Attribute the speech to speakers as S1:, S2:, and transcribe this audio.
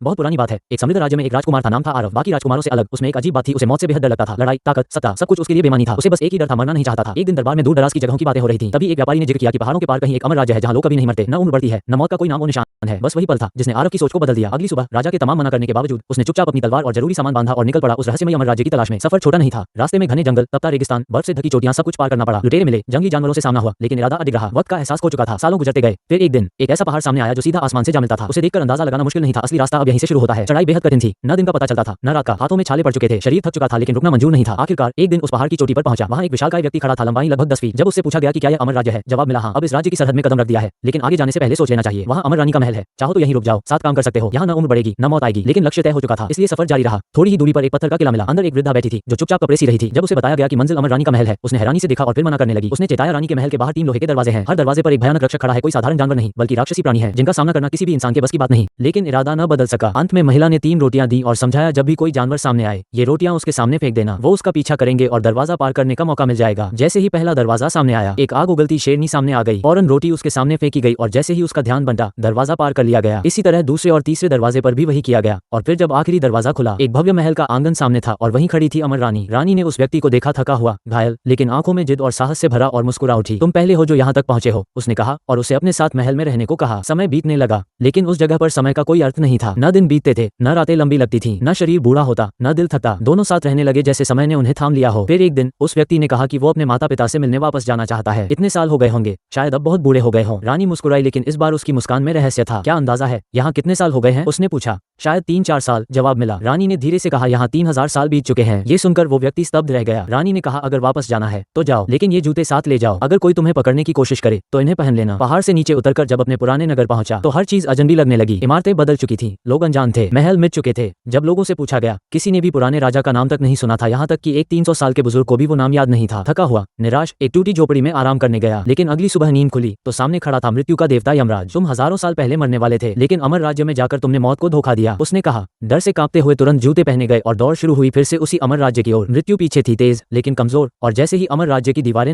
S1: बहुत पुरानी बात है। एक समृद्ध राज्य में एक राजकुमार था, नाम था आरव। बाकी राजकुमारों से अलग उसमें एक अजीब बात थी, उसे मौत से बेहद डर लगता था। लड़ाई, ताकत, सत्ता, सब कुछ उसके लिए बेमानी था। उसे बस एक ही डर था, मरना नहीं चाहता था। एक दिन दरबार में दूर दराज की जगहों की बातें हो रही थी। तभी एक व्यापारी ने जिक्र किया कि पहाड़ों के पार कहीं एक अमर राज्य है जहां लोग कभी नहीं मरते, न उम्र बढ़ती है, न मौत का कोई नामो निशान है। बस वही पल था जिसने आरव की सोच को बदल दिया। अगली सुबह राजा के तमाम मना करने के बावजूद उसने चुपचाप अपनी तलवार और जरूरी सामान बांधा और निकल पड़ा उस रहस्यमयी अमर राज्य की तलाश में। सफर छोटा नहीं था। रास्ते में घने जंगल, तपता रेगिस्तान, बर्फ से ढकी चोटियां, सब कुछ पार करना पड़ा। लुटेरे मिले, जंगली जानवरों से सामना हुआ, लेकिन इरादा अडिग रहा। वक्त का एहसास हो चुका था। सालों गुजरते गए। फिर एक दिन एक ऐसा पहाड़ सामने आया जो सीधा आसमान से जा मिलता था। उसे देखकर अंदाजा लगाना मुश्किल नहीं था, असली रास्ता अब यहीं से शुरू होता है। चढ़ाई बेहद कठिन थी। न दिन का पता चलता था, न रात का। हाथों में छाले पड़ चुके थे, शरीर थक चुका था, लेकिन रुकना मंजूर नहीं था। आखिरकार एक दिन उस पहाड़ की चोटी पर पहुंचा। वहां एक विशालकाय व्यक्ति खड़ा था, लंबाई लगभग 10 फीट। जब उससे पूछा गया कि क्या यह अमर राज्य है, जवाब मिला हाँ। अब इस राज्य की सरहद में कदम रख दिया है, लेकिन आगे जाने से पहले सोच लेना चाहिए। वहां अमर रानी का महल है, चाहो तो यहीं रुक जाओ, साथ काम कर सकते हो। यहाँ न उम्र बढ़ेगी, न मौत आएगी। लेकिन लक्ष्य तय हो चुका था, इसलिए सफर जारी रहा। थोड़ी ही दूरी पर एक पत्थर का किला मिला। अंदर एक वृद्धा बैठी थी जो चुपचाप कपड़े सी रही थी। जब उसे बताया गया कि मंजिल अमर रानी का महल है, उसने हैरानी से देखा और फिर मना करने लगी। उसने चेताया, रानी के महल के बाहर 3 लोहे के दरवाजे हैं। हर दरवाजे पर एक भयानक रक्षक खड़ा है। कोई साधारण जानवर नहीं, बल्कि राक्षसी प्राणी है जिनका सामना करना किसी भी इंसान के बस की बात नहीं। लेकिन इरादा न बदल सका। अंत में महिला ने 3 रोटियां दी और समझाया, जब भी कोई जानवर सामने आए, ये रोटियां उसके सामने फेंक देना। वो उसका पीछा करेंगे और दरवाजा पार करने का मौका मिल जाएगा। जैसे ही पहला दरवाजा सामने आया, एक आग उगलती शेरनी सामने आ गई। फौरन रोटी उसके सामने फेंकी गई और जैसे ही उसका ध्यान बंटा, दरवाजा पार कर लिया गया। इसी तरह दूसरे और तीसरे दरवाजे पर भी वही किया गया। और फिर जब आखिरी दरवाजा खुला, एक भव्य महल का आंगन सामने था और वहीं खड़ी थी अमर रानी। रानी ने उस व्यक्ति को देखा, थका हुआ, घायल, लेकिन आंखों में जिद और साहस से भरा, और मुस्कुरा उठी। तुम पहले हो जो यहाँ तक पहुंचे हो, उसने कहा, और उसे अपने साथ महल में रहने को कहा। समय बीतने लगा, लेकिन उस जगह पर समय का कोई अर्थ नहीं था। न दिन बीतते थे, न रातें लंबी लगती थी, न शरीर बूढ़ा होता, न दिल थकता। दोनों साथ रहने लगे जैसे समय ने उन्हें थाम लिया हो। फिर एक दिन उस व्यक्ति ने कहा कि वो अपने माता पिता से मिलने वापस जाना चाहता है। इतने साल हो गए होंगे, शायद अब बहुत बूढ़े हो गए हों। रानी मुस्कुराई, लेकिन इस बार उसकी मुस्कान में रहस्य था। क्या अंदाजा है, यहाँ कितने साल हो गए हैं, उसने पूछा। शायद 3-4 साल, जवाब मिला। रानी ने धीरे से कहा, यहाँ 3000 साल बीत चुके हैं। ये सुनकर वो व्यक्ति स्तब्ध रह गया। रानी ने कहा, अगर वापस जाना है तो जाओ, लेकिन ये जूते साथ ले जाओ। अगर कोई तुम्हें पकड़ने की कोशिश करे तो इन्हें पहन लेना। पहाड़ से नीचे उतरकर जब अपने पुराने नगर पहुंचा तो हर चीज अजनबी लगने लगी। इमारतें बदल चुकी थी, लोग अनजान थे, महल मिट चुके थे। जब लोगों से पूछा गया, किसी ने भी पुराने राजा का नाम तक नहीं सुना था। यहाँ तक कि एक 300 साल के बुजुर्ग को भी वो नाम याद नहीं था। थका हुआ, निराश, एक टूटी झोपड़ी में आराम करने गया। लेकिन अगली सुबह नींद खुली तो सामने खड़ा था मृत्यु का देवता यमराज। तुम हजारों साल पहले मरने वाले थे, लेकिन अमर राज्य में जाकर तुमने मौत को धोखा दिया, उसने कहा। डर से कांपते हुए तुरंत जूते पहने गए और दौड़ शुरू हुई फिर से उसी अमर राज्य की ओर। मृत्यु पीछे थी, तेज लेकिन कमजोर, और जैसे ही अमर राज्य की दीवारें